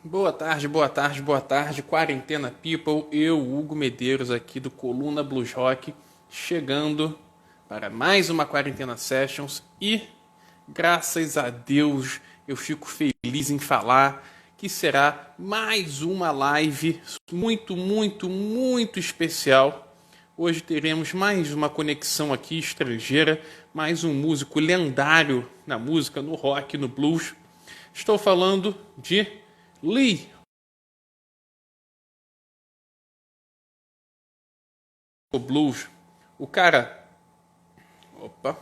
Boa tarde, boa tarde, boa tarde, Quarentena People, eu, Hugo Medeiros, aqui do Coluna Blues Rock, chegando para mais uma Quarentena Sessions e, graças a Deus, eu fico feliz em falar que será mais uma live muito especial. Hoje teremos mais uma conexão aqui estrangeira, mais um músico lendário na música, no rock, no blues. Estou falando de Lee Blues. O cara. Opa.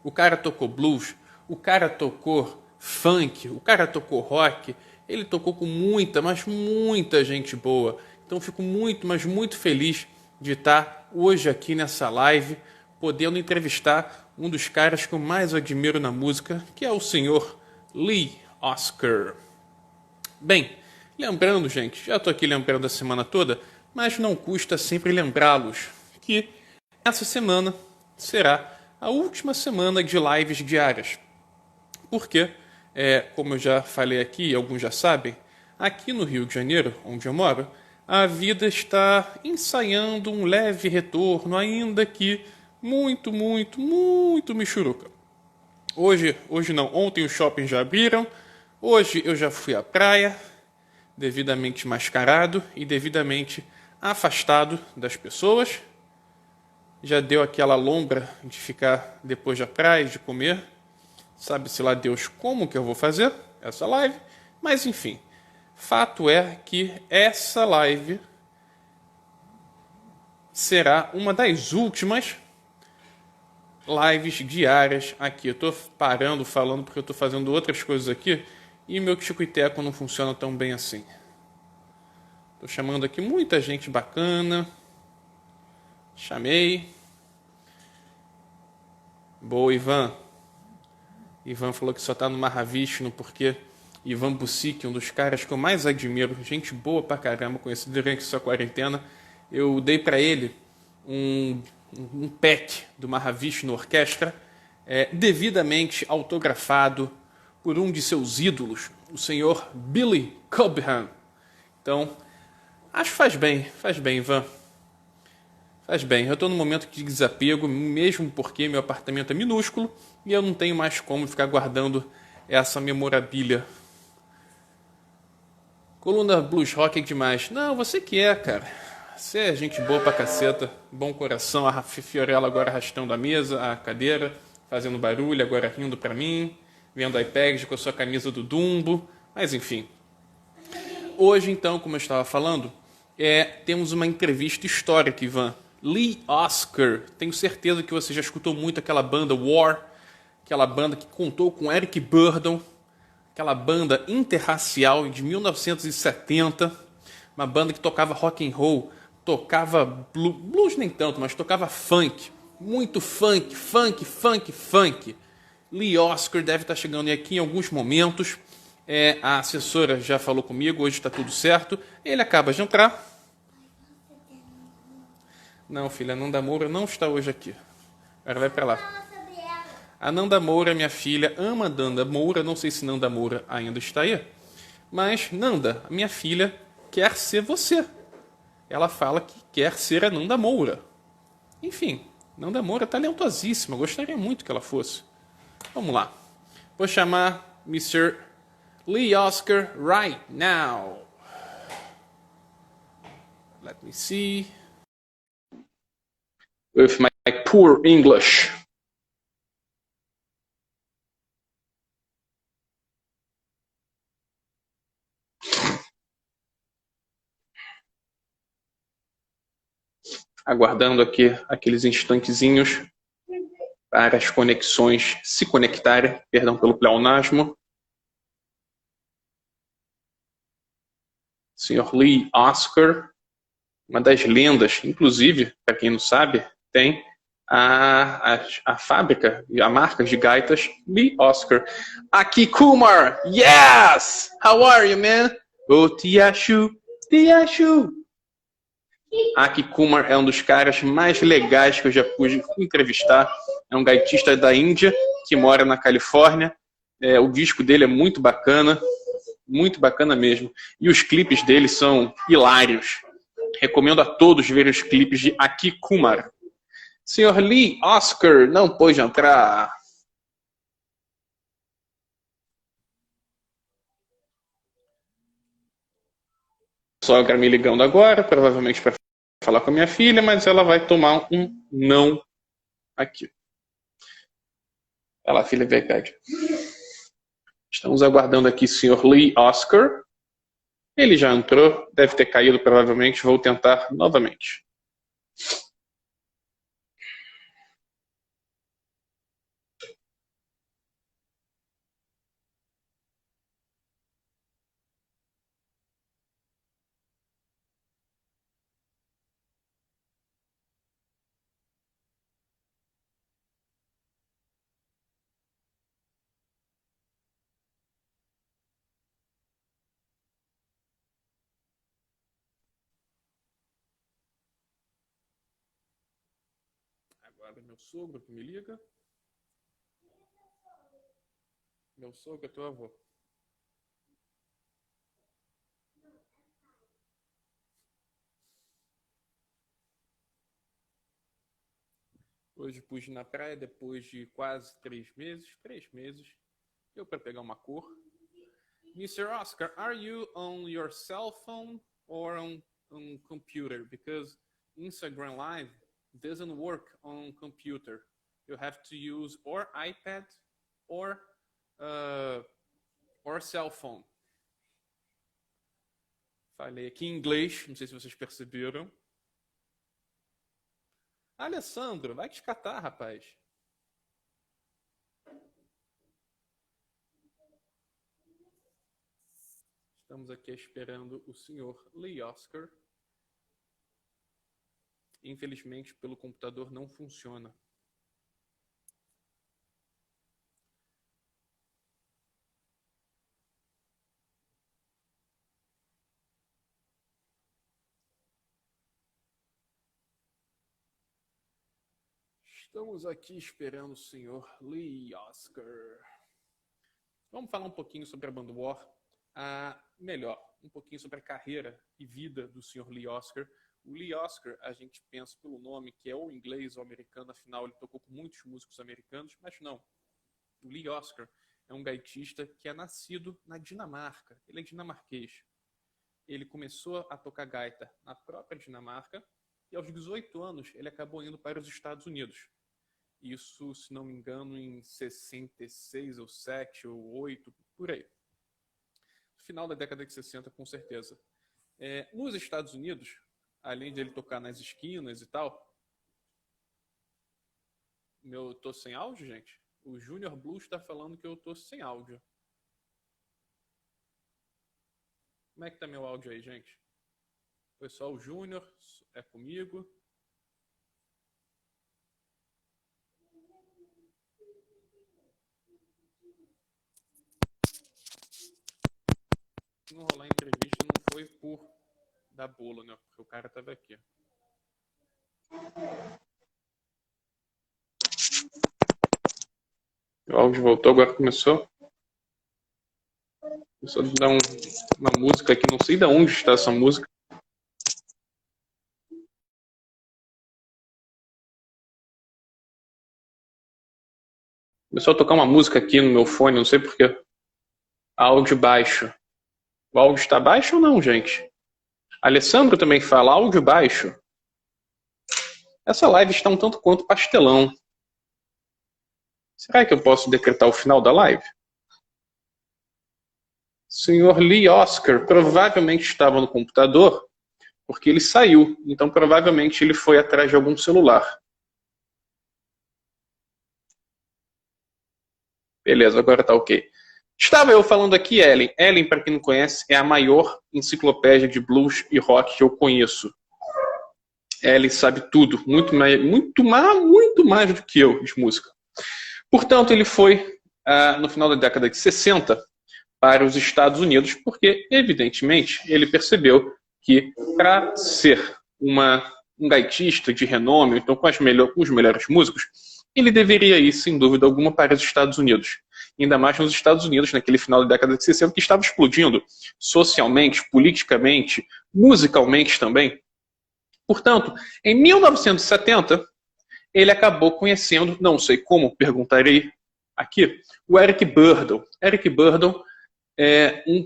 O cara tocou blues, o cara tocou funk, o cara tocou rock. Ele tocou com muita, mas muita gente boa. Então fico muito feliz de estar hoje aqui nessa live, podendo entrevistar um dos caras que eu mais admiro na música, que é o senhor Lee Oskar. Bem, lembrando, gente, já estou aqui lembrando a semana toda, mas não custa sempre lembrá-los que essa semana será a última semana de lives diárias. Porque, como eu já falei aqui, alguns já sabem, aqui no Rio de Janeiro, onde eu moro, a vida está ensaiando um leve retorno, ainda que muito michuruca. Hoje não, ontem os shoppings já abriram, hoje eu já fui à praia, devidamente mascarado e devidamente afastado das pessoas. Já deu aquela lombra de ficar depois da praia, de comer. Sabe-se lá Deus como que eu vou fazer essa live. Mas enfim, fato é que essa live será uma das últimas lives diárias aqui. Eu estou parando, falando, porque eu estou fazendo outras coisas aqui e meu tico e teco não funciona tão bem assim. Estou chamando aqui muita gente bacana. Chamei. Boa, Ivan. Ivan falou que só está no Mahavishnu porque Ivan Bucic, um dos caras que eu mais admiro, gente boa pra caramba, conhecido durante sua quarentena, eu dei para ele um pack do Mahavishnu Orquestra, devidamente autografado por um de seus ídolos, o senhor Billy Cobham. Então, acho que faz bem, Ivan. Faz bem, eu estou num momento de desapego, mesmo porque meu apartamento é minúsculo e eu não tenho mais como ficar guardando essa memorabilia. Coluna Blues Rock é demais. Não, você que é, cara. Você é gente boa pra caceta, bom coração. A Fiorella agora arrastando a mesa, a cadeira, fazendo barulho, agora rindo pra mim, vendo iPad com a sua camisa do Dumbo. Mas enfim. Hoje, então, como eu estava falando, temos uma entrevista histórica, Ivan. Lee Oskar, tenho certeza que você já escutou muito aquela banda War, aquela banda que contou com Eric Burdon, aquela banda interracial de 1970, uma banda que tocava rock and roll, tocava blues nem tanto, mas tocava funk, muito funk. Lee Oskar deve estar chegando aqui em alguns momentos, a assessora já falou comigo, hoje está tudo certo, ele acaba de entrar. Não, filha, a Nanda Moura não está hoje aqui. Agora vai para lá. A Nanda Moura, minha filha, ama Nanda Moura. Não sei se Nanda Moura ainda está aí. Mas, Nanda, minha filha, quer ser você. Ela fala que quer ser a Nanda Moura. Enfim, Nanda Moura é talentosíssima. Gostaria muito que ela fosse. Vamos lá. Vou chamar Mr. Lee Oskar right now. Let me see. With my poor English. Aguardando aqui aqueles instantezinhos para as conexões se conectarem. Perdão pelo pleonasmo. Senhor Lee Oskar, uma das lendas, inclusive, para quem não sabe, tem a fábrica e a marca de gaitas Lee Oskar. Aki Kumar, yes! How are you, man? Oh, Tiashu. Aki Kumar é um dos caras mais legais que eu já pude entrevistar. É um gaitista da Índia que mora na Califórnia. O disco dele é muito bacana. muito bacana mesmo. E os clipes dele são hilários. Recomendo a todos verem os clipes de Aki Kumar. Senhor Lee Oskar não pôde entrar. Sogra me ligando agora, provavelmente para falar com a minha filha, mas ela vai tomar um não aqui. Olha lá, filha, vem cá. Estamos aguardando aqui o senhor Lee Oskar. Ele já entrou, deve ter caído provavelmente, vou tentar novamente. Agora meu sogro que me liga. Meu sogro é teu avô. Hoje pus na praia depois de quase 3 meses. 3 meses. Eu para pegar uma cor. Mr. Oskar, are you on your cell phone or on computer? Because Instagram Live doesn't work on computer. You have to use or iPad or cell phone. Falei aqui em inglês, não sei se vocês perceberam. Alessandro, vai te catar, rapaz. Estamos aqui esperando o senhor Lee Oskar. Infelizmente, pelo computador não funciona. Estamos aqui esperando o senhor Lee Oskar. Vamos falar um pouquinho sobre a banda War. Melhor, um pouquinho sobre a carreira e vida do senhor Lee Oskar. O Lee Oskar, a gente pensa pelo nome, que é ou inglês ou americano, afinal ele tocou com muitos músicos americanos, mas não. O Lee Oskar é um gaitista que é nascido na Dinamarca. Ele é dinamarquês. Ele começou a tocar gaita na própria Dinamarca e aos 18 anos ele acabou indo para os Estados Unidos. Isso, se não me engano, em 66 ou 7 ou 8, por aí. No final da década de 60, com certeza. Nos Estados Unidos, além de ele tocar nas esquinas e tal... Eu tô sem áudio, gente? O Junior Blues está falando que eu tô sem áudio. Como é que tá meu áudio aí, gente? Foi só o Júnior, é comigo. Se não rolar entrevista, não foi por dar bolo, né? Porque o cara tava aqui. O áudio voltou, agora começou. Começou a dar uma música aqui, não sei de onde está essa música. Começou a tocar uma música aqui no meu fone, não sei porquê. Áudio baixo. O áudio está baixo ou não, gente? Alessandro também fala áudio baixo. Essa live está um tanto quanto pastelão. Será que eu posso decretar o final da live? Senhor Lee Oskar provavelmente estava no computador porque ele saiu. Então provavelmente ele foi atrás de algum celular. Beleza, agora tá ok. Estava eu falando aqui, Ellen. Ellen, para quem não conhece, é a maior enciclopédia de blues e rock que eu conheço. Ellen sabe tudo, muito mais do que eu de música. Portanto, ele foi, no final da década de 60, para os Estados Unidos, porque, evidentemente, ele percebeu que, para ser um gaitista de renome, então com os melhores músicos, ele deveria ir, sem dúvida alguma, para os Estados Unidos. ainda mais nos Estados Unidos, naquele final da década de 60, que estava explodindo socialmente, politicamente, musicalmente também. Portanto, em 1970, ele acabou conhecendo, não sei como, perguntarei aqui, o Eric Burdon. Eric Burdon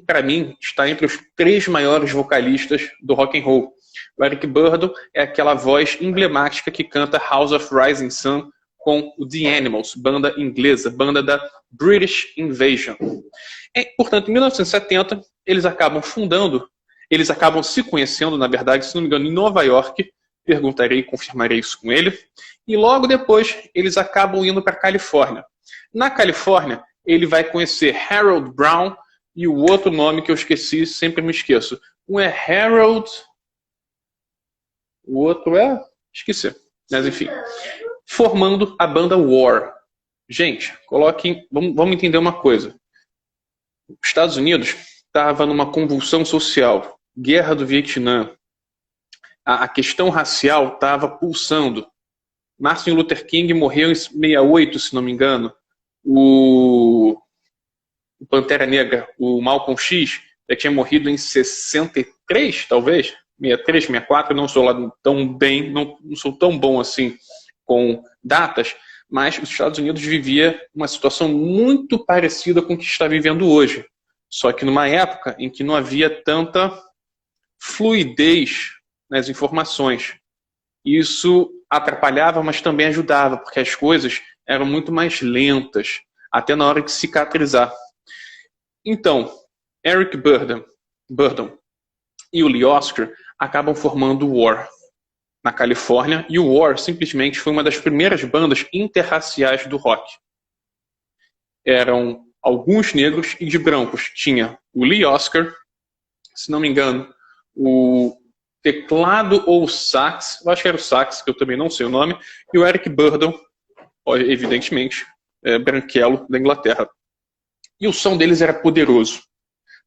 para mim, está entre os 3 maiores vocalistas do rock and roll. O Eric Burdon é aquela voz emblemática que canta House of Rising Sun com o The Animals, banda inglesa, banda da British Invasion. Portanto, em 1970, eles acabam se conhecendo, na verdade, se não me engano, em Nova York. Perguntarei e confirmarei isso com ele. E logo depois, eles acabam indo para a Califórnia. Na Califórnia, ele vai conhecer Harold Brown e o outro nome que eu esqueci, sempre me esqueço. Um é Harold, o outro esqueci. Mas enfim, formando a banda War. Gente, vamos entender uma coisa. Os Estados Unidos estava numa convulsão social, guerra do Vietnã. A questão racial estava pulsando. Martin Luther King morreu em 68, se não me engano. O Pantera Negra, o Malcolm X, já tinha morrido em 63, talvez, 63, 64, não sou lá tão bem, não sou tão bom assim com datas, mas os Estados Unidos vivia uma situação muito parecida com o que está vivendo hoje, só que numa época em que não havia tanta fluidez nas informações. Isso atrapalhava, mas também ajudava, porque as coisas eram muito mais lentas, até na hora de cicatrizar. Então, Eric Burdon e o Lee Oskar acabam formando o War na Califórnia, e o War simplesmente foi uma das primeiras bandas interraciais do rock. Eram alguns negros e de brancos. Tinha o Lee Oskar, se não me engano, o teclado ou sax, eu acho que era o sax, que eu também não sei o nome, e o Eric Burdon, evidentemente, branquelo da Inglaterra. E o som deles era poderoso.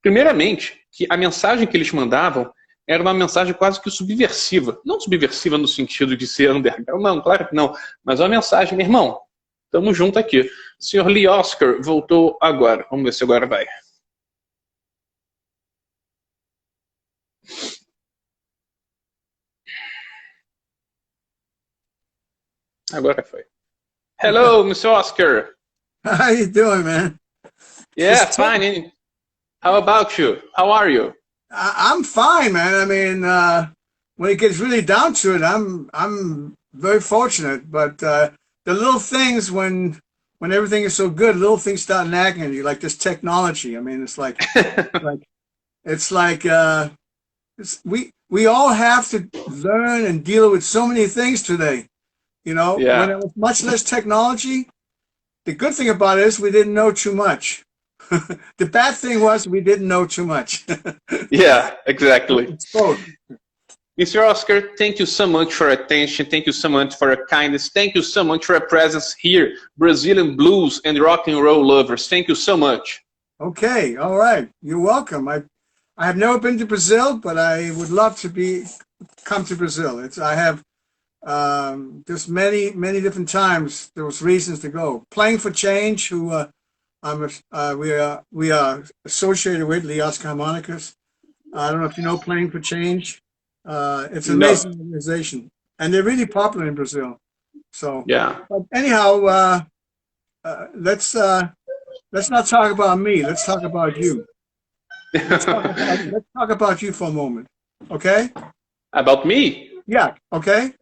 Primeiramente, que a mensagem que eles mandavam era uma mensagem quase que subversiva. Não subversiva no sentido de ser underground, não, claro que não. Mas uma mensagem, meu irmão, estamos juntos aqui. O senhor Lee Oskar voltou agora. Vamos ver se agora vai. Agora foi. Hello, Mr. Oskar. How you doing, man? Yeah, fine. How about you? How are you? I'm fine, man. I mean, when it gets really down to it, I'm very fortunate. But the little things, when everything is so good, little things start nagging at you, like this technology. I mean, it's like, we all have to learn and deal with so many things today. You know, Yeah. when there was much less technology, the good thing about it is we didn't know too much. The bad thing was we didn't know too much. Yeah, exactly. It's both. Mr. Oskar, thank you so much for your attention. Thank you so much for your kindness. Thank you so much for your presence here. Brazilian blues and rock and roll lovers. Thank you so much. Okay, all right. You're welcome. I have never been to Brazil, but I would love to come to Brazil. I have just many different times there was reasons to go. Playing for Change, who we are associated with, Lee Oskar harmonicas. I don't know if you know Playing for Change. It's an amazing organization, and they're really popular in Brazil. So yeah. But anyhow, let's not talk about me. Let's talk about you. Let's talk about you for a moment. Okay? About me? Yeah. Okay.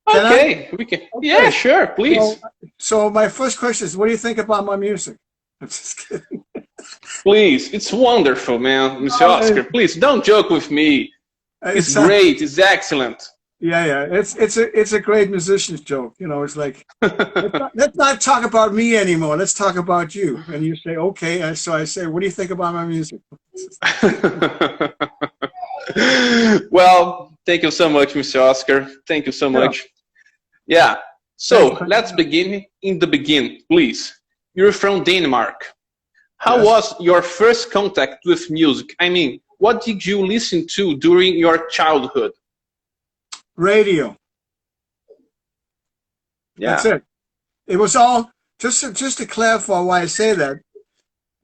Okay. We can. Okay. Yeah, sure. Please. So my first question is, what do you think about my music? I'm just kidding. Please, it's wonderful, man, Mr. Oskar. Please don't joke with me. It's great. It's excellent. Yeah. It's a great musician's joke. You know, it's like let's not talk about me anymore. Let's talk about you. And you say, okay. And so I say, what do you think about my music? Well, thank you so much, Mr. Oskar. Thank you so much. Yeah. So let's begin in the beginning, please. You're from Denmark. How was your first contact with music? I mean, what did you listen to during your childhood? Radio. Yeah. That's it. It was all just to clarify why I say that,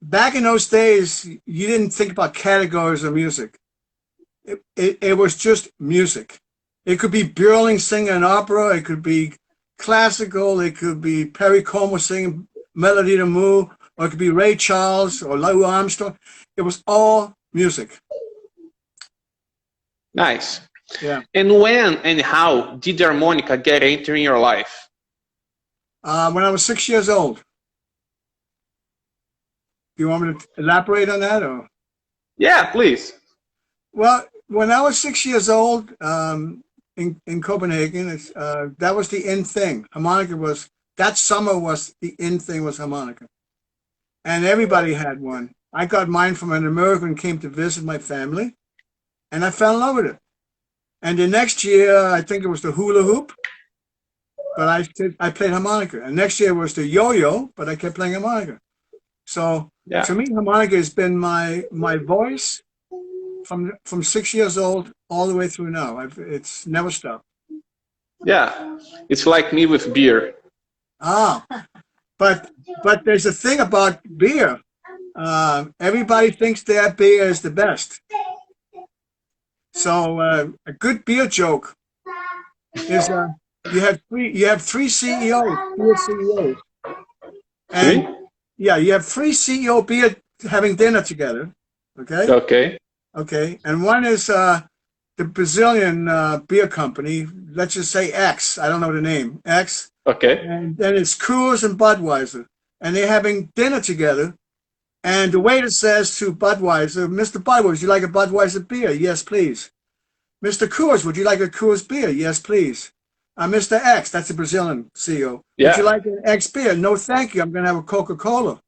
back in those days, you didn't think about categories of music. It was just music. It could be Björling singing an opera. It could be classical. It could be Perry Como singing Melody d'Amour, or it could be Ray Charles or Louis Armstrong. It was all music. Nice. Yeah. And when and how did the harmonica get enter in your life? When I was 6 years old. Do you want me to elaborate on that, or? Yeah, please. Well, when I was 6 years old, in Copenhagen, that was the in thing. Harmonica was, that summer was the in thing, was harmonica. And everybody had one. I got mine from an American who came to visit my family, and I fell in love with it. And the next year, I think it was the hula hoop, but I played harmonica. And next year was the yo-yo, but I kept playing harmonica. So Yeah. to me, harmonica has been my voice from 6 years old all the way through now. It's never stopped. Yeah, it's like me with beer. Ah, but there's a thing about beer. Everybody thinks their beer is the best. So a good beer joke is you have three CEOs, beer CEOs, and yeah, you have three CEO beer having dinner together. Okay. Okay, and one is the Brazilian beer company. Let's just say X. I don't know the name. X. Okay. And then it's Coors and Budweiser, and they're having dinner together. And the waiter says to Budweiser, "Mr. Budweiser, would you like a Budweiser beer?" "Yes, please." "Mr. Coors, would you like a Coors beer?" "Yes, please." Mr. X, that's the Brazilian CEO. Yeah. "Would you like an X beer?" "No, thank you. I'm going to have a Coca-Cola."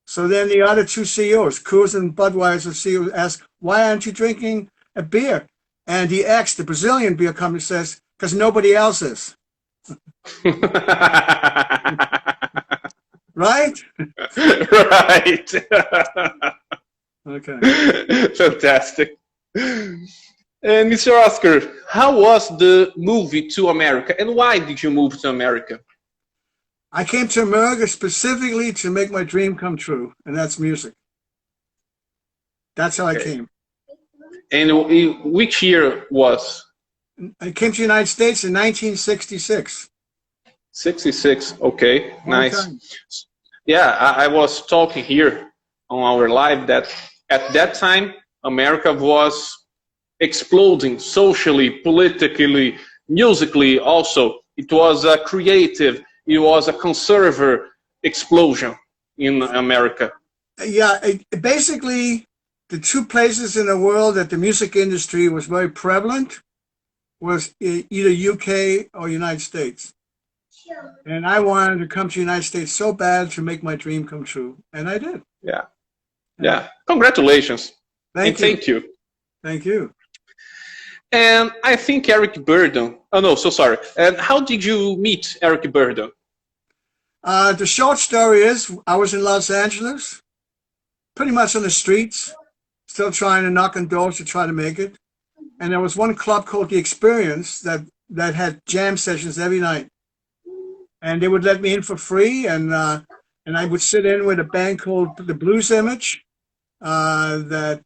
So then the other two CEOs, Coors and Budweiser CEOs, ask, "Why aren't you drinking a beer?" And the X, the Brazilian beer company, says, "Because nobody else is." Right? Right. Okay. Fantastic. And Mr. Oskar, how was the movie to America, and why did you move to America? I came to America specifically to make my dream come true, and that's music. That's how I came. And which year was? I came to the United States in 1966. 66, okay, nice. Time. Yeah, I was talking here on our live that at that time, America was exploding socially, politically, musically also. It was a creative, it was a conservative explosion in America. Yeah, basically the two places in the world that the music industry was very prevalent was either UK or United States. And I wanted to come to the United States so bad to make my dream come true. And I did. Yeah. Yeah. Congratulations. Thank you. Thank you. Thank you. And I think Eric Burdon. Oh, no, so sorry. And how did you meet Eric Burdon? The short story is I was in Los Angeles, pretty much on the streets, still trying to knock on doors to try to make it. And there was one club called The Experience that had jam sessions every night. And they would let me in for free, and I would sit in with a band called the Blues Image that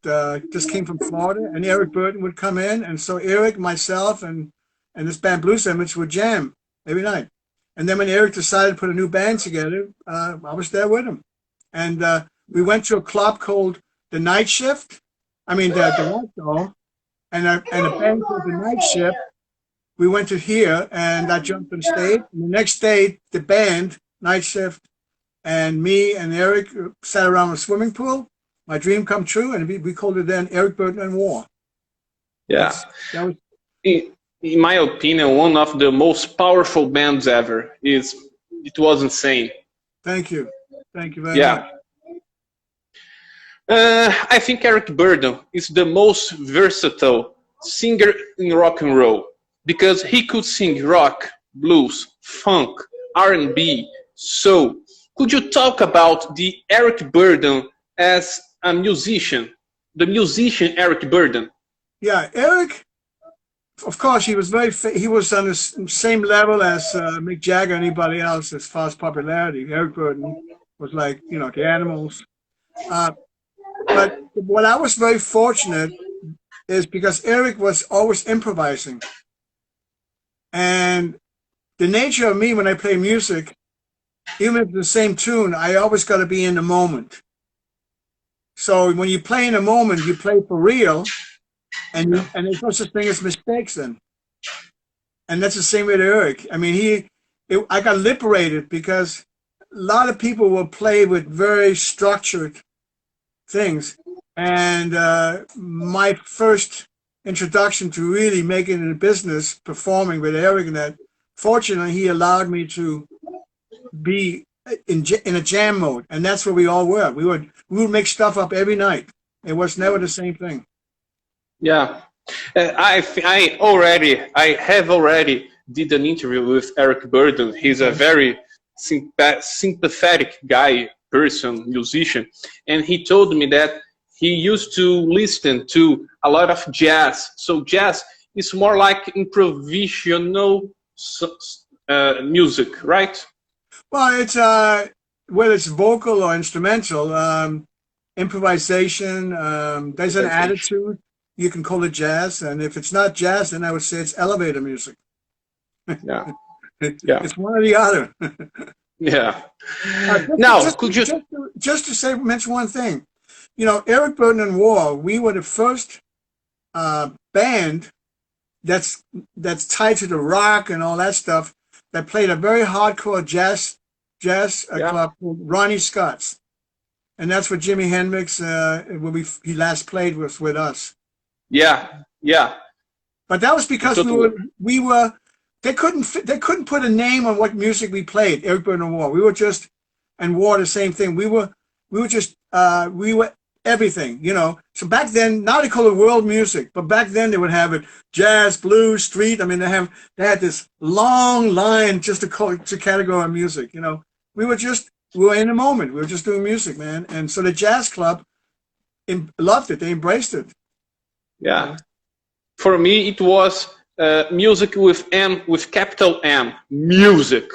just came from Florida, and Eric Burdon would come in, and so Eric, myself, and this band Blues Image would jam every night. And then when Eric decided to put a new band together, I was there with him. And we went to a club called the Night Shift, the Night Show, and a band called the Night Shift. We went to here, and I jumped on stage. And the next day, the band, Night Shift, and me and Eric sat around a swimming pool. My dream come true, and we called it then Eric Burdon and War. Yeah. In my opinion, one of the most powerful bands ever. It was insane. Thank you. Thank you very much. I think Eric Burdon is the most versatile singer in rock and roll, because he could sing rock, blues, funk, R&B, soul. Could you talk about the Eric Burdon as a musician, the musician Eric Burdon? Yeah, Eric of course, he was he was on the same level as Mick Jagger, anybody else as far as popularity. Eric Burden was like, you know, the Animals. Uh, but what I was very fortunate is because Eric was always improvising. And the nature of me when I play music, even if it's the same tune, I always got to be in the moment. So when you play in a moment, you play for real, and there's no such thing as mistakes then. And that's the same with Eric. I mean, I got liberated because a lot of people will play with very structured things. And my first introduction to really making it a business, performing with Eric, and that, fortunately, he allowed me to be in a jam mode, and that's where we all were. We would make stuff up every night. It was never the same thing. Yeah, I have already did an interview with Eric Burden. He's a very sympathetic guy, person, musician, and he told me that he used to listen to a lot of jazz. So jazz is more like improvisational music, right? Well, it's whether it's vocal or instrumental, improvisation. There's an attitude. You can call it jazz, and if it's not jazz, then I would say it's elevator music. Yeah, It's one or the other. Yeah. Now, just to mention one thing, you know, Eric Burden and War, we were the first band that's tied to the rock and all that stuff that played a very hardcore jazz club called Ronnie Scott's, and that's where Jimi Hendrix when he last played was with us. Yeah. But that was because we were they couldn't put a name on what music we played. Eric Burden and War. We were just, and War the same thing. We were everything, you know. So back then, now they call it world music, but back then they would have it jazz, blues, street. I mean, they had this long line just to categorize music, you know. We were in the moment. We were just doing music, man. And so the jazz club loved it. They embraced it. Yeah. For me, it was music with capital M, music.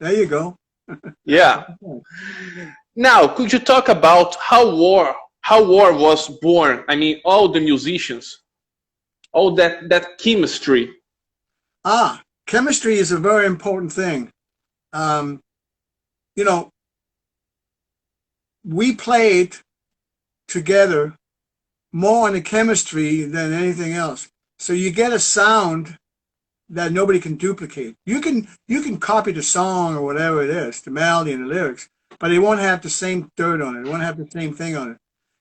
There you go. Yeah. Now, could you talk about how War was born? I mean, all the musicians, all that chemistry. Chemistry is a very important thing. You know, we played together more on the chemistry than anything else. So you get a sound that nobody can duplicate. You can copy the song or whatever it is, the melody and the lyrics, but it won't have the same dirt on it. It won't have the same thing on it.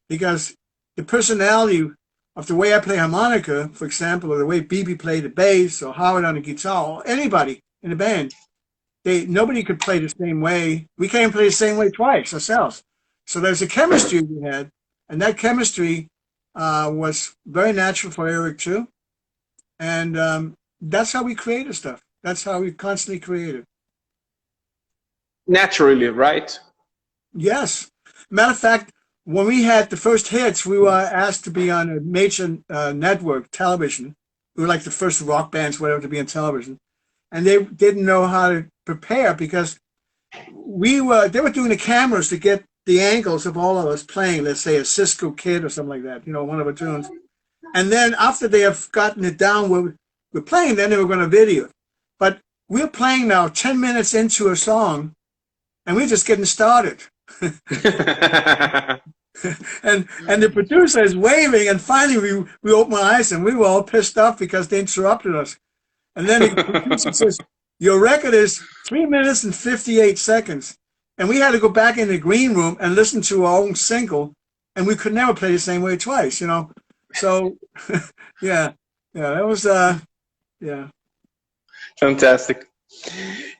Because the personality of the way I play harmonica, for example, or the way BB played the bass, or Howard on the guitar, or anybody in the band, nobody could play the same way. We can't play the same way twice ourselves. So there's a chemistry we had, and that chemistry was very natural for Eric too. And that's how we created stuff. That's how we constantly created. Naturally, right? Yes. Matter of fact, when we had the first hits, we were asked to be on a major network television. We were like the first rock bands, whatever, to be on television. And they didn't know how to prepare because they were doing the cameras to get the angles of all of us playing, let's say a Cisco Kid or something like that, you know, one of our tunes. And then after they have gotten it down where we're playing, then they were going to video it. But we're playing now 10 minutes into a song, and we're just getting started. and the producer is waving, and finally we open our eyes, and we were all pissed off because they interrupted us. And then the producer says, your record is 3 minutes and 58 seconds. And we had to go back in the green room and listen to our own single, and we could never play the same way twice, you know. So, yeah, that was, yeah. Fantastic.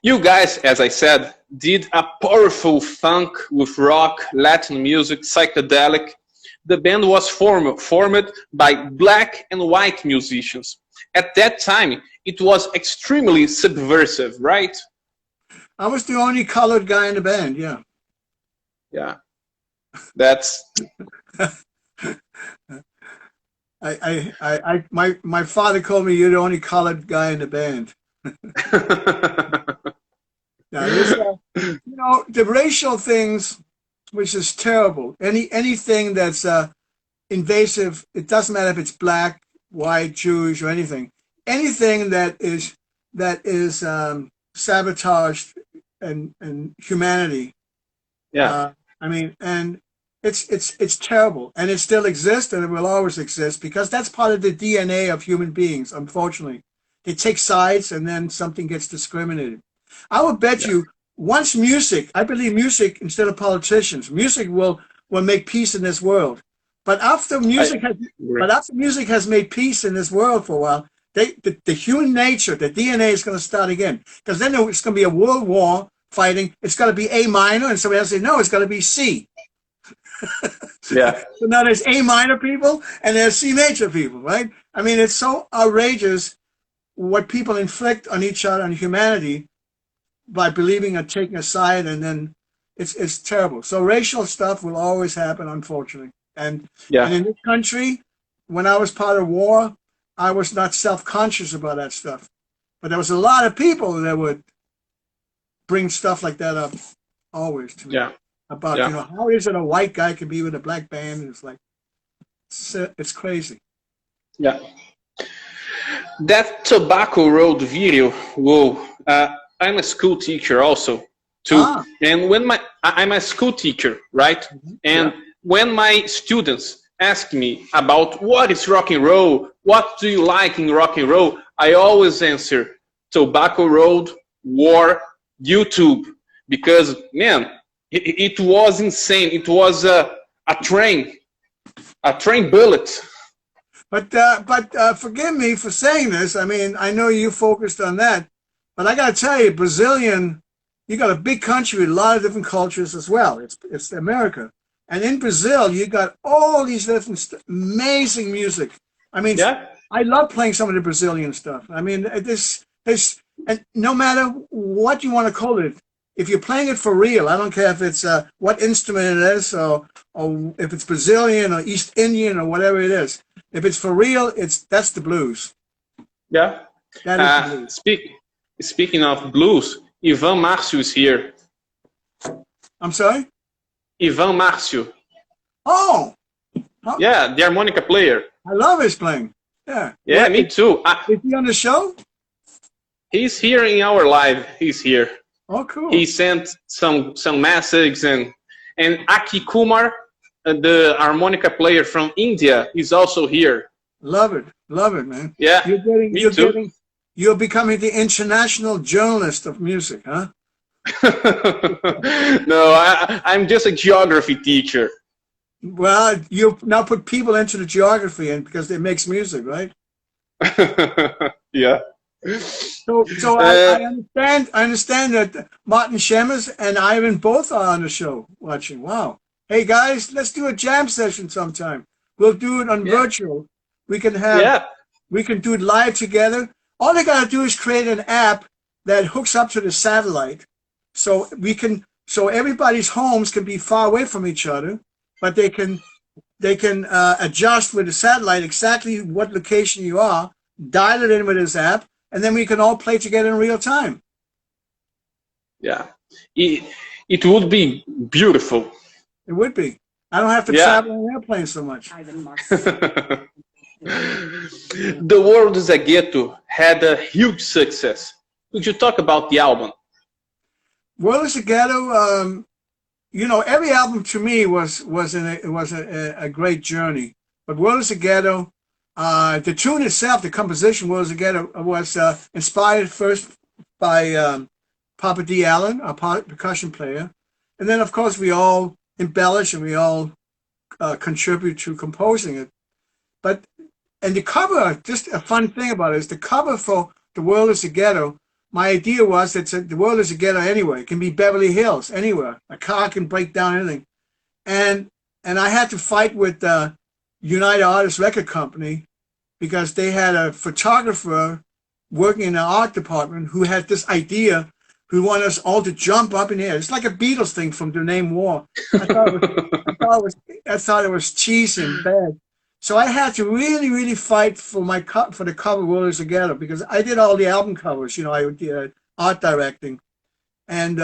You guys, as I said, did a powerful funk with rock, Latin music, psychedelic. The band was formed by black and white musicians. At that time, it was extremely subversive, right? I was the only colored guy in the band, yeah. Yeah. That's... My father called me, "You're the only colored guy in the band." Now this, the racial things, which is terrible. Anything that's invasive. It doesn't matter if it's black, white, Jewish, or anything. Anything that is sabotaged and humanity. Yeah, I mean, and it's terrible, and it still exists, and it will always exist because that's part of the DNA of human beings. Unfortunately, they take sides, and then something gets discriminated. I would bet yeah, you once music, I believe music instead of politicians, music will make peace in this world. But after I music has, agree. but after music has made peace in this world for a while, the human nature, the DNA is going to start again. Because then it's going to be a world war fighting. It's going to be A minor, and somebody else say, no, it's going to be C. Yeah, So now there's A minor people and there's C major people, right? I mean, it's so outrageous what people inflict on each other and humanity by believing or taking a side, and then it's terrible. So racial stuff will always happen, unfortunately. And yeah, in this country, when I was part of war, I was not self-conscious about that stuff. But there was a lot of people that would bring stuff like that up always to me yeah, about, yeah. how is it a white guy can be with a black band? And it's like, it's crazy. Yeah. That Tobacco Road video, whoa. I'm a school teacher also, too. Ah, And I'm a school teacher, right? yeah. And when my students ask me about what is rock and roll, what do you like in rock and roll, I always answer Tobacco Road, War, YouTube. Because, man, it was insane. It was a train bullet. But forgive me for saying this. I mean, I know you focused on that, but I got to tell you, you got a big country with a lot of different cultures as well. It's America, and in Brazil, you got all these different amazing music. I mean, Yeah? I love playing some of the Brazilian stuff. I mean, this, and no matter what you want to call it, if you're playing it for real, I don't care if it's what instrument it is, or if it's Brazilian or East Indian or whatever it is. If it's for real, that's the blues. Yeah. That is the blues. Speaking of blues, Ivan Márcio is here. I'm sorry? Ivan Márcio. Oh, Yeah, the harmonica player. I love his playing. Yeah. Yeah, me too. Is he on the show? He's here in our live. He's here. Oh, cool. He sent some messages, and Aki Kumar, the harmonica player from India, is also here. Love it, man. Yeah, me too. You're becoming the international journalist of music, huh? No, I'm just a geography teacher. Well, you now put people into the geography, and because it makes music, right? Yeah. So I understand that Martin Shemmers and Ivan both are on the show watching. Wow. Hey guys, let's do a jam session sometime. We'll do it on virtual. We can do it live together. All they gotta do is create an app that hooks up to the satellite, so everybody's homes can be far away from each other, but they can adjust with the satellite exactly what location you are, dial it in with this app, and then we can all play together in real time. Yeah. It would be beautiful. It would be. I don't have to travel on airplanes so much. The World is a Ghetto had a huge success. Could you talk about the album? World is a Ghetto, every album to me was a great journey. But World is a Ghetto, the tune itself, the composition World is a Ghetto, was inspired first by Papa D. Allen, our percussion player. And then, of course, we all embellish and we all contribute to composing it. And the cover, just a fun thing about it, is the cover for The World is a Ghetto. My idea was that the world is a ghetto anyway. It can be Beverly Hills, anywhere. A car can break down anything. And I had to fight with United Artists Record Company because they had a photographer working in the art department who had this idea, who wanted us all to jump up in the air. It's like a Beatles thing from The Name War. I thought it was cheesy and bad. So I had to really, really fight for for the cover rollers together, because I did all the album covers. I did art directing, and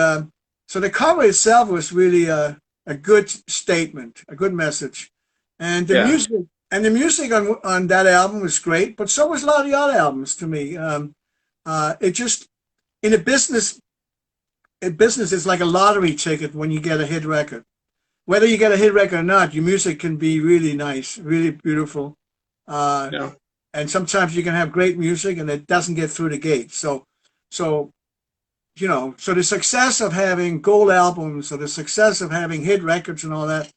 so the cover itself was really a good statement, a good message, and Yeah. the music on that album was great. But so was a lot of the other albums to me. It just in business is like a lottery ticket when you get a hit record. Whether you get a hit record or not, your music can be really nice, really beautiful. Uh, Yeah. and sometimes you can have great music and it doesn't get through the gate. So, so the success of having gold albums, or the success of having hit records and all that,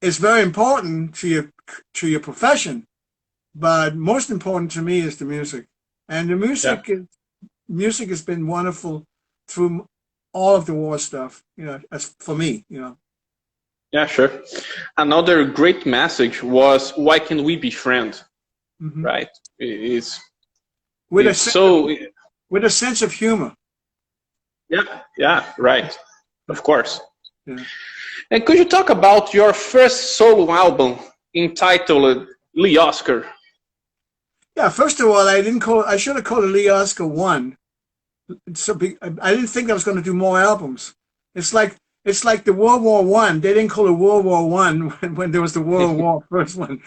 is very important to your profession. But most important to me is the music. And the Yeah. music has been wonderful through all of the war stuff, as for me. Yeah, sure. Another great message was, why can we be friends? Hmm. Right? It's With a it's so with a sense of humor. yeah, right. Of course. Yeah. And could you talk about your first solo album entitled Lee Oskar? Yeah. First of all, I should have called it Lee Oskar 1. I didn't think I was going to do more albums. It's like the World War One. They didn't call it World War One when there was the World War first one.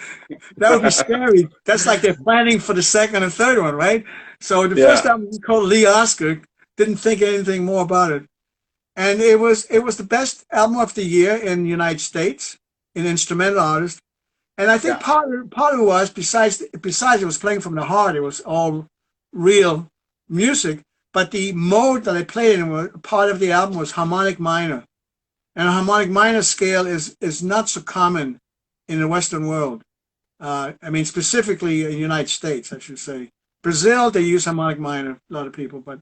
That would be scary. That's like they're planning for the second and third one, right? So the first Yeah. album was called Lee Oskar. Didn't think anything more about it, and it was the best album of the year in the United States in instrumental artist. And I think Yeah. part of it was, besides it was playing from the heart. It was all real music. But the mode that I played in, part of the album, was harmonic minor. And a harmonic minor scale is not so common in the Western world. I mean, specifically in the United States, I should say. Brazil, they use harmonic minor, a lot of people. But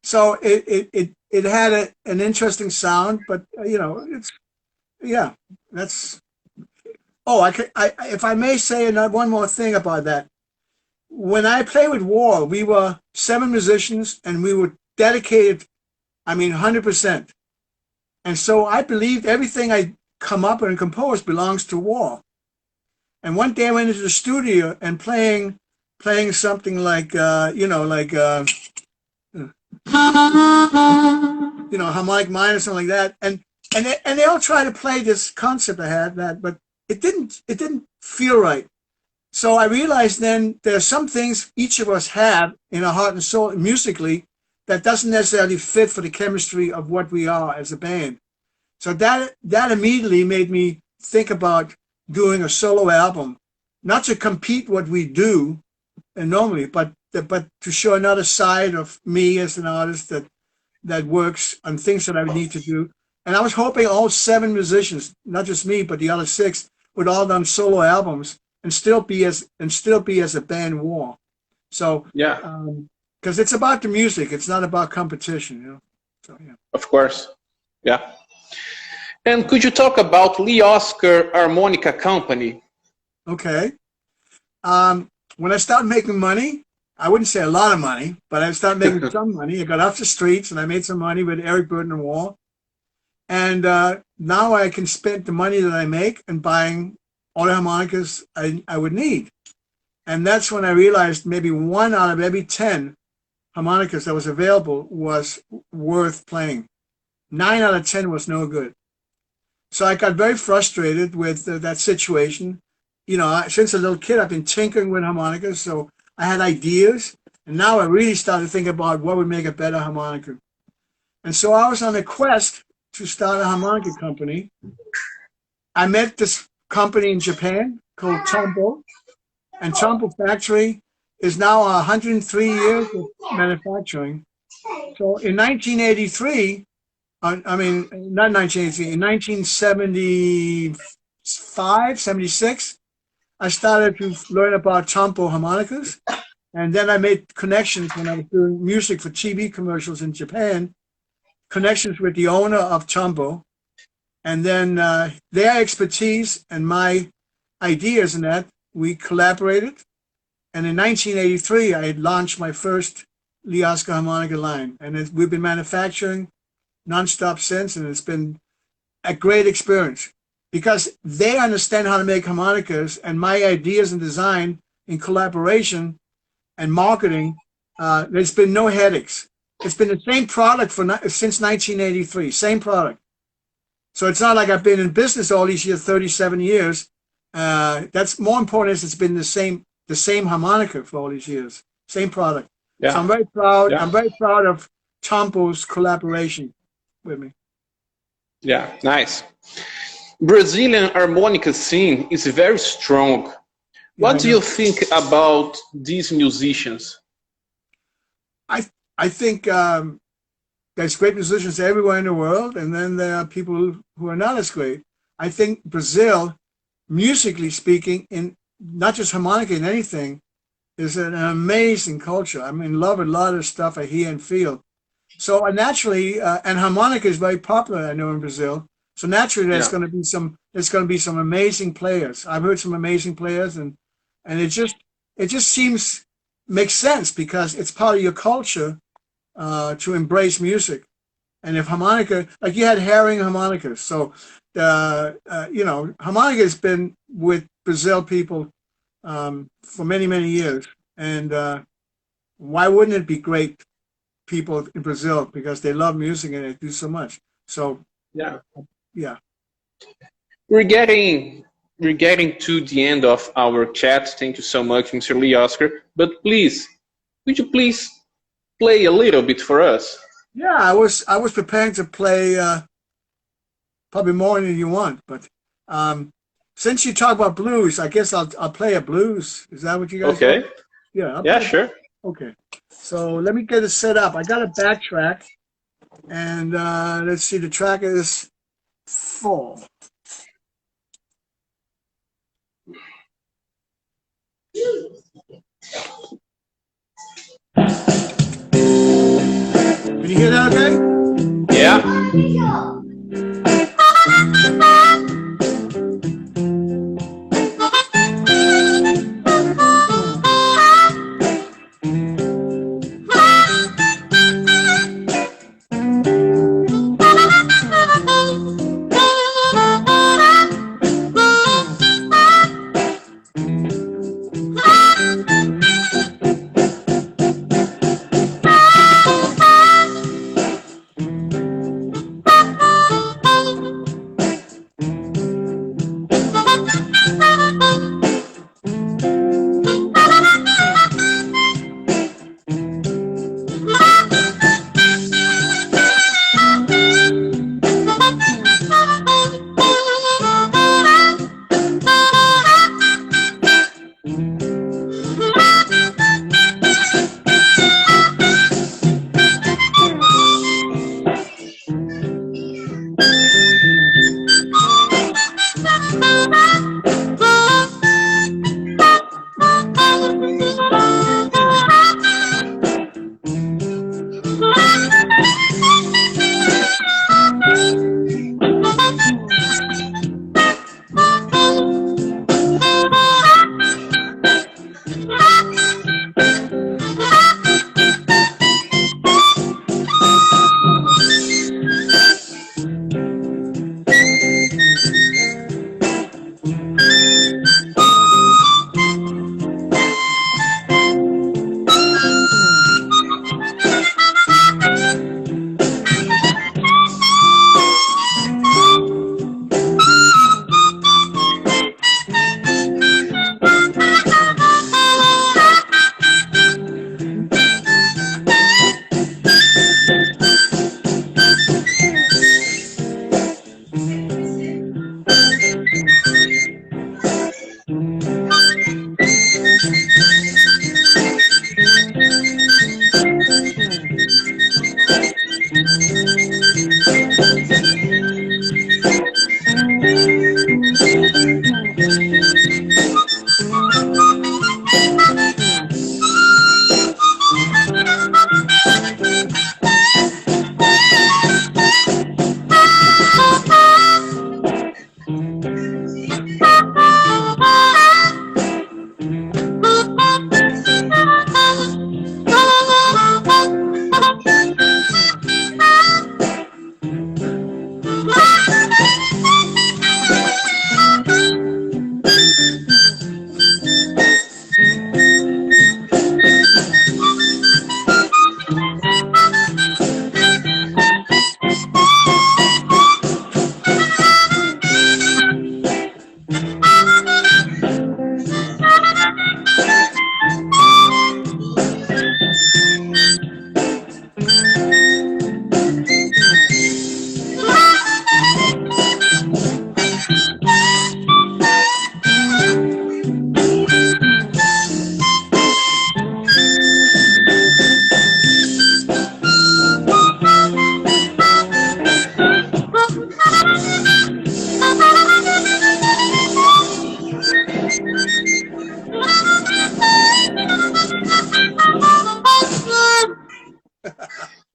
so it had an interesting sound, but that's. Oh, if I may say one more thing about that. When I played with War, we were 7 musicians and we were dedicated, 100%. And so I believed everything I come up and compose belongs to War. And one day I went into the studio and playing something like, harmonic minor, something like that. And they all tried to play this concept I had, but it didn't feel right. So I realized then there are some things each of us have in our heart and soul musically that doesn't necessarily fit for the chemistry of what we are as a band. So that immediately made me think about doing a solo album, not to compete what we do normally, but to show another side of me as an artist that works on things that I would need to do. And I was hoping all 7 musicians, not just me, but the other 6, would all done solo albums and still be as a band War. So Yeah. Because it's about the music, it's not about competition, So yeah. Of course. Yeah. And could you talk about Lee Oskar Harmonica Company? Okay. When I started making money, I wouldn't say a lot of money, but I started making some money. I got off the streets and I made some money with Eric Burden and War. And now I can spend the money that I make and buying all the harmonicas I would need. And that's when I realized maybe 1 out of every 10 harmonicas that was available was worth playing. 9 out of 10 was no good. So I got very frustrated with that situation. Since a little kid, I've been tinkering with harmonicas, so I had ideas. And now I really started to think about what would make a better harmonica. And so I was on a quest to start a harmonica company. I met this company in Japan called Tombo, and Tombo Factory is now 103 years of manufacturing. So in 1983, not 1983, in 1975, 76, I started to learn about Tombo harmonicas. And then I made connections when I was doing music for TV commercials in Japan, connections with the owner of Tombo. And then their expertise and my ideas in that, we collaborated. And in 1983, I had launched my first Lee Oskar harmonica line. And we've been manufacturing nonstop since, and it's been a great experience. because they understand how to make harmonicas, and my ideas and design in collaboration and marketing, there's been no headaches. It's been the same product since 1983, same product. So it's not like I've been in business all these years, 37 years. That's more important is it's been the same harmonica for all these years, same product. Yeah. So I'm very proud. Yeah. I'm very proud of Tompo's collaboration with me. Yeah, nice. Brazilian harmonica scene is very strong. What do you think about these musicians? I think there's great musicians everywhere in the world, and then there are people who are not as great. I think Brazil, musically speaking, in not just harmonica in anything, is an amazing culture. I'm in love with a lot of stuff I hear and feel. So naturally, and harmonica is very popular, I know, in Brazil. So naturally, there's going to be some amazing players. I've heard some amazing players, and it just makes sense because it's part of your culture to embrace music. And if harmonica, like you had herring harmonicas, so harmonica has been with Brazil people for many, many years. And why wouldn't it be great people in Brazil, because they love music and they do so much. So yeah. We're getting to the end of our chat. Thank you so much, Mr. Lee Oskar. But please, would you please play a little bit for us? Yeah, I was preparing to play probably more than you want, but since you talk about blues, I guess I'll play a blues. Is that what you guys want? Yeah. Yeah, sure. Okay. So let me get it set up. I got a backtrack, and let's see. The track is 4. Can you hear that okay? Yeah.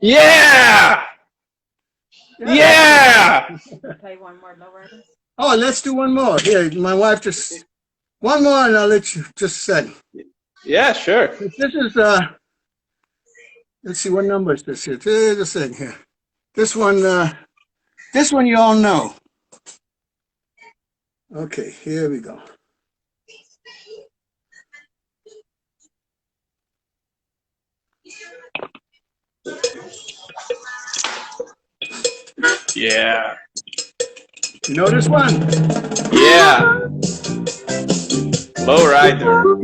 Yeah! Yeah! Play one more lowrider. Oh, let's do one more. Here, my wife just one more, and I'll let you just say. Yeah, sure. This is let's see, what number is this here? Just a second here. This one you all know. Okay, here we go. Yeah. You know this one? Yeah. Lowrider.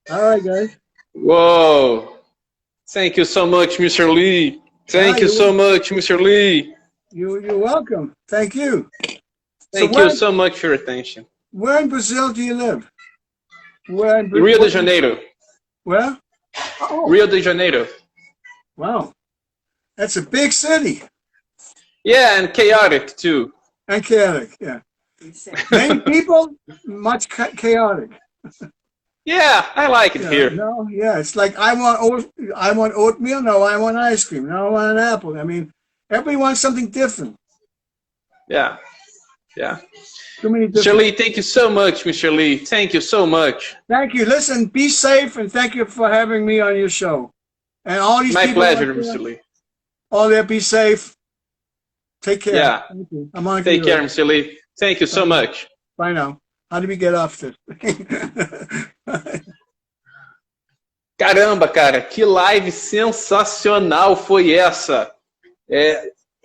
All right, guys. Whoa. Thank you so much, Mr. Lee. Thank you so much, Mr. Lee. You're welcome. Thank you. Thank you so much for your attention. Where in Brazil do you live? Where in Rio de Janeiro. Where? Oh. Rio de Janeiro. Wow. That's a big city. Yeah, and chaotic too. And chaotic, yeah. Many people, much chaotic. Yeah, I like it here. No, yeah, it's like I want oatmeal. No, I want ice cream. No, I want an apple. I mean, everybody wants something different. Yeah, yeah. Too many Mr. Lee, thank you so much, Mr. Lee. Thank you so much. Thank you. Listen, be safe, and thank you for having me on your show. And all these My people pleasure, out there, Mr. Lee. all there, be safe. Take care. Yeah. Thank you. I'm on Take care, Mr. Lee. Thank you so much. Bye now. How do we get off this? Caramba, cara, que live sensacional foi essa.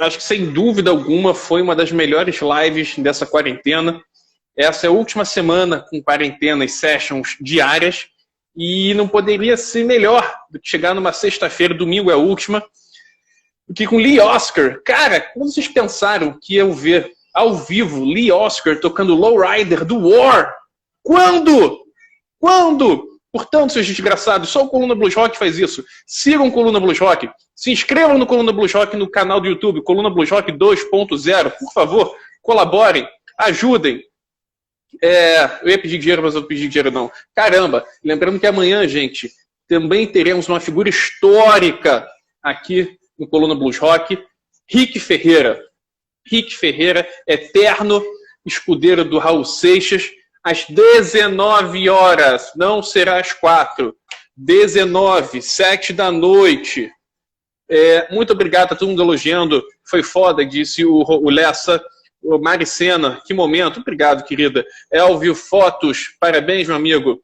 Acho que sem dúvida alguma foi uma das melhores lives dessa quarentena. Essa é a última semana com quarentena e sessions diárias e não poderia ser melhor do que chegar numa sexta-feira, domingo é a última, do que com Lee Oskar. Cara, quando vocês pensaram que iam ver ao vivo Lee Oskar tocando Lowrider do War? Quando? Quando? Portanto, seus desgraçados, só o Coluna Blues Rock faz isso. Sigam o Coluna Blues Rock. Se inscrevam no Coluna Blues Rock no canal do YouTube, Coluna Blues Rock 2.0. Por favor, colaborem, ajudem. Eu ia pedir dinheiro, mas eu não pedi dinheiro não. Caramba, lembrando que amanhã, gente, também teremos uma figura histórica aqui no Coluna Blues Rock, Rick Ferreira. Rick Ferreira, eterno escudeiro do Raul Seixas, às 19 horas, não será às 4, 19, 7 da noite. Muito obrigado, tá todo mundo elogiando, foi foda, disse o Lessa, o Maricena, que momento, obrigado, querida. Elvio Fotos, parabéns, meu amigo.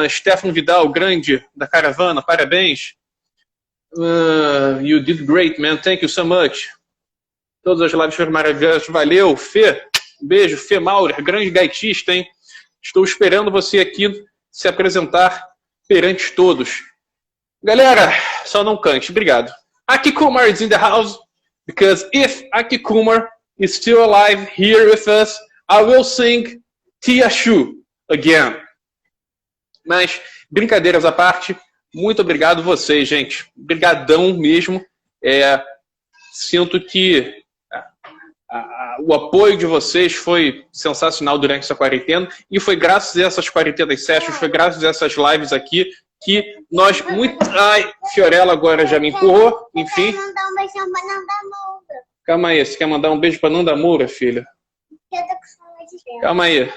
Stefano Vidal, grande, da caravana, parabéns. You did great, man, thank you so much. Todas as lives foram maravilhosas. Valeu, Fê. Um beijo, Fê Maurer, grande gaitista, hein? Estou esperando você aqui se apresentar perante todos. Galera, só não cante. Obrigado. Aki Kumar is in the house, because if Aki Kumar is still alive here with us, I will sing Tia Shu again. Mas, brincadeiras à parte, muito obrigado vocês, gente. Obrigadão mesmo. Sinto que o apoio de vocês foi sensacional durante essa quarentena e foi graças a essas quarentenas sessions, foi graças a essas lives aqui que nós muito... Ai, Fiorella agora já me empurrou, enfim. Eu quero mandar um beijão pra Nanda Moura. Calma aí, você quer mandar um beijo pra Nanda Moura, filha? Eu tô com saudade dela. Calma aí.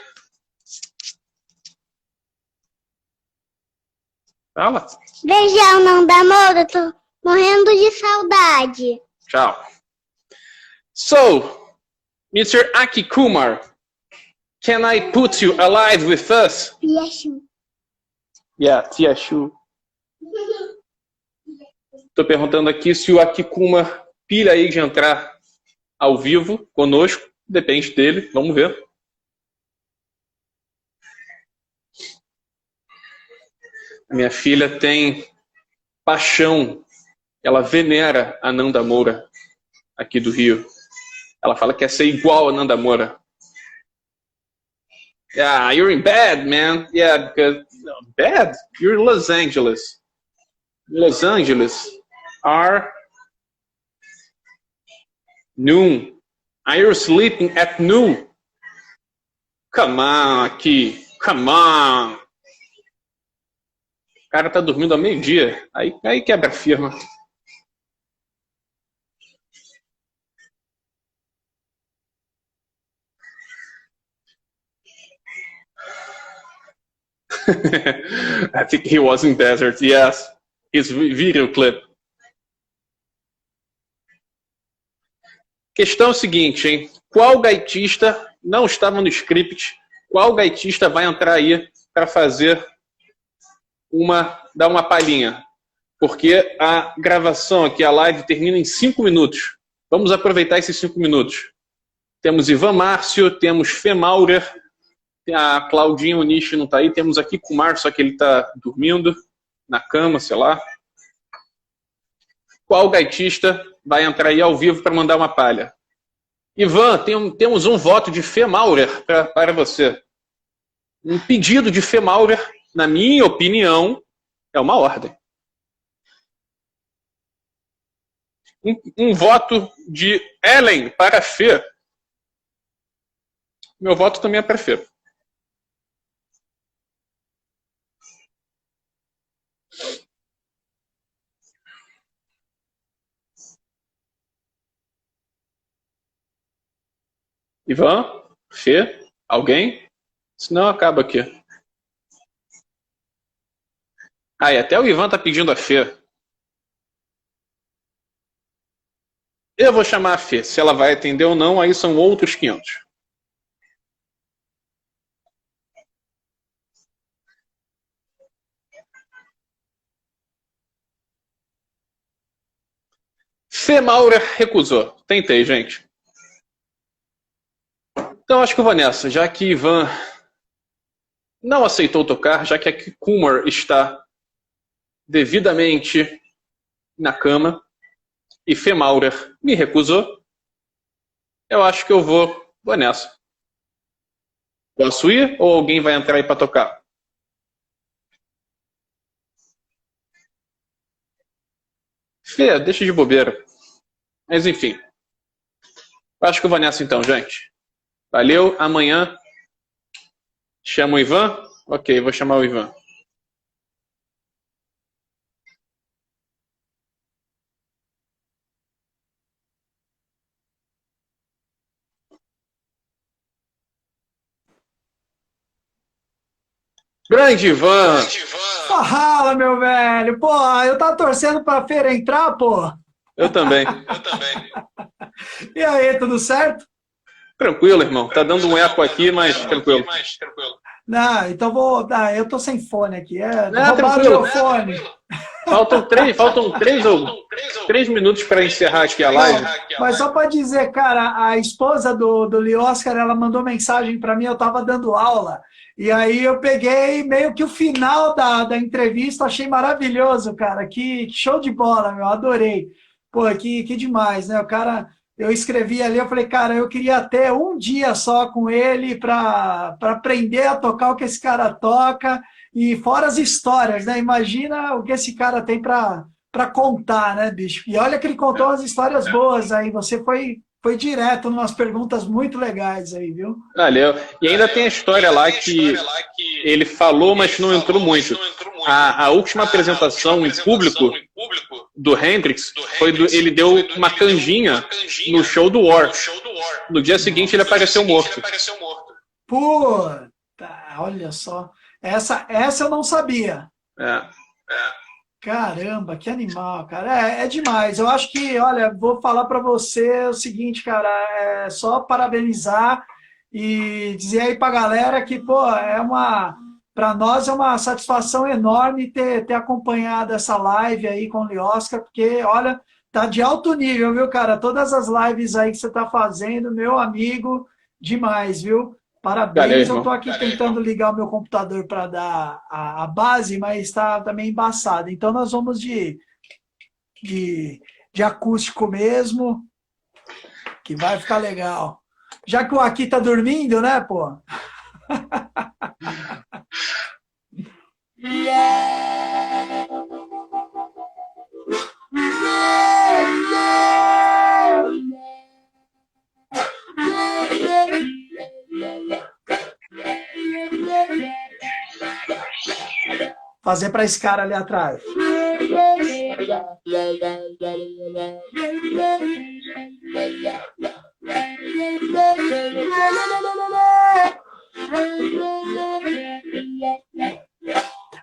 Fala. Beijão, Nanda Moura. Tô morrendo de saudade. Tchau. So, Mr. Aki Kumar, can I put you alive with us? Yes. Yeah, Tia Shu. Estou perguntando aqui se o Aki Kumar pilha aí de entrar ao vivo conosco. Depende dele, vamos ver. A minha filha tem paixão, ela venera a Nanda Moura aqui do Rio. Ela fala que quer ser igual a Nanda Moura. Yeah, you're in bed, man. Yeah, because bed? You're in Los Angeles. Los Angeles are noon. Are you sleeping at noon? Come on, aqui. Come on. O cara tá dormindo ao meio-dia. Aí quebra a firma. I think he was in desert, yes. His video clip. Questão é o seguinte, hein? Qual gaitista não estava no script? Qual gaitista vai entrar aí para fazer dar uma palhinha? Porque a gravação aqui, a live, termina em 5 minutos. Vamos aproveitar esses 5 minutos. Temos Ivan Márcio, temos Fê Maurer, A Claudinha, o Nishi não tá aí. Temos aqui com o Mar, só que ele tá dormindo na cama, sei lá. Qual gaitista vai entrar aí ao vivo para mandar uma palha? Ivan, temos um voto de Fê Maurer para você. Um pedido de Fê Maurer, na minha opinião, é uma ordem. Um voto de Ellen para Fê. Meu voto também é para Fê. Ivan? Fê? Alguém? Senão acaba aqui. Ah, e até o Ivan tá pedindo a Fê. Eu vou chamar a Fê. Se ela vai atender ou não, aí são outros 500. Fê Maurer recusou. Tentei, gente. Então acho que eu vou nessa. Já que Ivan não aceitou tocar, já que a Kumar está devidamente na cama e Fê Maurer me recusou, eu acho que eu vou nessa. Posso ir ou alguém vai entrar aí para tocar? Fê, deixa de bobeira. Mas enfim. Acho que eu vou nessa então, gente. Valeu, amanhã chama o Ivan? Ok, vou chamar o Ivan. Grande Ivan! Fala, meu velho. Pô, eu tava torcendo pra feira entrar, pô. Eu também. E aí, tudo certo? Tranquilo, irmão. Tá dando um eco aqui, mas tranquilo. Não, então vou. Ah, eu tô sem fone aqui. Roubaram tranquilo. meu fone. Faltam 3 minutos para encerrar aqui a live. Mas só pra dizer, cara, a esposa do Lee Oskar, ela mandou mensagem pra mim, eu tava dando aula. E aí eu peguei meio que o final da entrevista, achei maravilhoso, cara. Que show de bola, meu, adorei. Pô, que demais, né? O cara, eu escrevi ali, eu falei, cara, eu queria ter um dia só com ele para aprender a tocar o que esse cara toca e fora as histórias, né? Imagina o que esse cara tem para contar, né, bicho? E olha que ele contou umas histórias boas aí, você foi direto, umas perguntas muito legais aí, viu? Valeu. E ainda tem a história lá que ele falou, mas não entrou muito. A última apresentação em público do Hendrix foi ele deu uma canjinha no show do War. No dia seguinte ele apareceu morto. Puta, olha só. Essa eu não sabia. Caramba, que animal, cara. É demais. Eu acho que, olha, vou falar para você o seguinte, cara, é só parabenizar e dizer aí pra galera que, pô, para nós é uma satisfação enorme ter acompanhado essa live aí com o Lee Oskar, porque, olha, tá de alto nível, viu, cara? Todas as lives aí que você tá fazendo, meu amigo, demais, viu? Parabéns, eu estou aqui tentando ligar o meu computador para dar a base, mas está também embaçado. Então nós vamos de acústico mesmo, que vai ficar legal. Já que o Aqui está dormindo, né, pô? Fazer para esse cara ali atrás.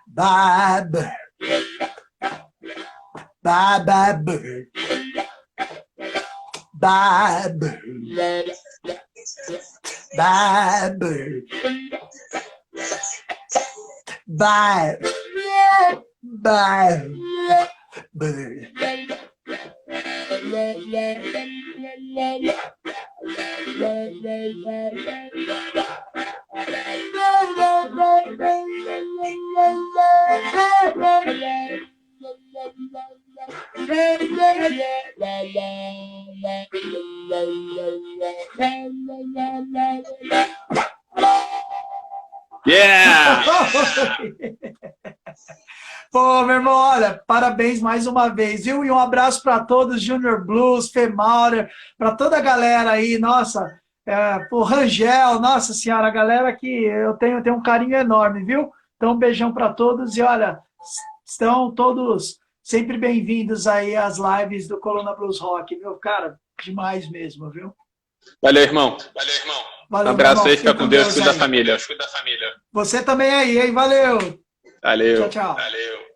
Bye, bird. Bye, bye, bird. Bye, bird. Bye, bird. Bye. Bye. Bird. Yeah! Pô, meu irmão, olha, parabéns mais uma vez, viu? E um abraço para todos, Junior Blues, Femaurer, para toda a galera aí, nossa, pô, Rangel, nossa senhora, a galera que eu tenho um carinho enorme, viu? Então, um beijão para todos e olha, estão todos sempre bem-vindos aí às lives do Coluna Blues Rock, viu? Cara, demais mesmo, viu? Valeu, irmão. Valeu, Um abraço meu irmão. aí, fica com Deus, cuida da aí. família. Você também aí, hein? Valeu. Valeu. Tchau, tchau. Valeu.